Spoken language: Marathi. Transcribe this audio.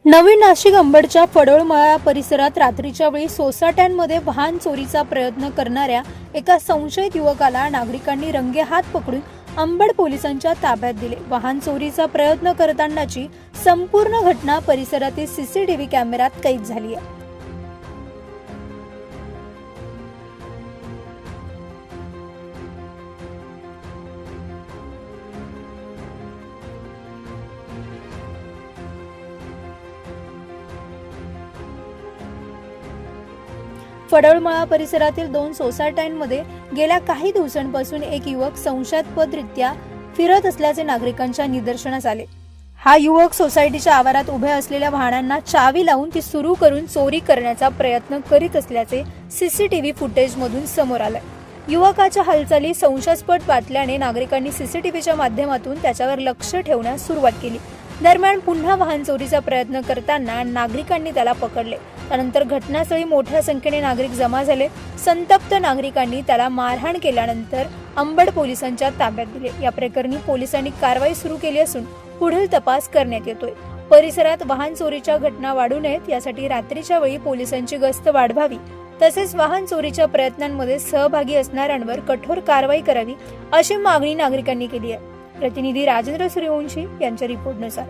नवी नाशिक अंबडच्या फडोळमळा परिसरात रात्रीच्या वेळी सोसाट्यांमध्ये वाहन चोरीचा प्रयत्न करणाऱ्या एका संशयित युवकाला नागरिकांनी रंगेहात पकडून अंबड पोलिसांच्या ताब्यात दिले। वाहन चोरीचा प्रयत्न करतानाची संपूर्ण घटना परिसरातील सीसीटीव्ही कॅमेऱ्यात कैद झाली आहे। फडोळमळा परिसरातील 2 सोसायट्यांमध्ये गेल्या काही दिवसांपासून एक युवक संशयास्पदरित्या फिरत असल्याचे नागरिकांच्या निदर्शनास आले। हा युवक सोसायटीच्या आवारात उभ्या असलेल्या वाहनांना चावी लावून ती सुरू करून चोरी करण्याचा प्रयत्न करीत असल्याचे सीसीटीव्ही फुटेजमधून समोर आले। युवकाच्या हालचाली संशयास्पद वाटल्याने नागरिकांनी सीसीटीव्हीच्या माध्यमातून त्याच्यावर लक्ष ठेवण्यास सुरुवात केली। दरम्यान पुन्हा वाहन चोरीचा प्रयत्न करताना नागरिकांनी त्याला पकडले। त्यानंतर घटनास्थळी मोठ्या संख्येने नागरिक जमा झाले। संतप्त नागरिकांनी त्याला मारहाण केल्यानंतर अंबड पोलिसांच्या ताब्यात दिले। या प्रकरणी पोलिसांनी कारवाई सुरू केली असून पुढील तपास करण्यात येतोय। परिसरात वाहन चोरीच्या घटना वाढू नयेत यासाठी रात्रीच्या वेळी पोलिसांची गस्त वाढवावी, तसेच वाहन चोरीच्या प्रयत्नांमध्ये सहभागी असणाऱ्यांवर कठोर कारवाई करावी अशी मागणी नागरिकांनी केली आहे। प्रतिनिधी राजेंद्र सूर्यवंशी यांच्या रिपोर्टनुसार।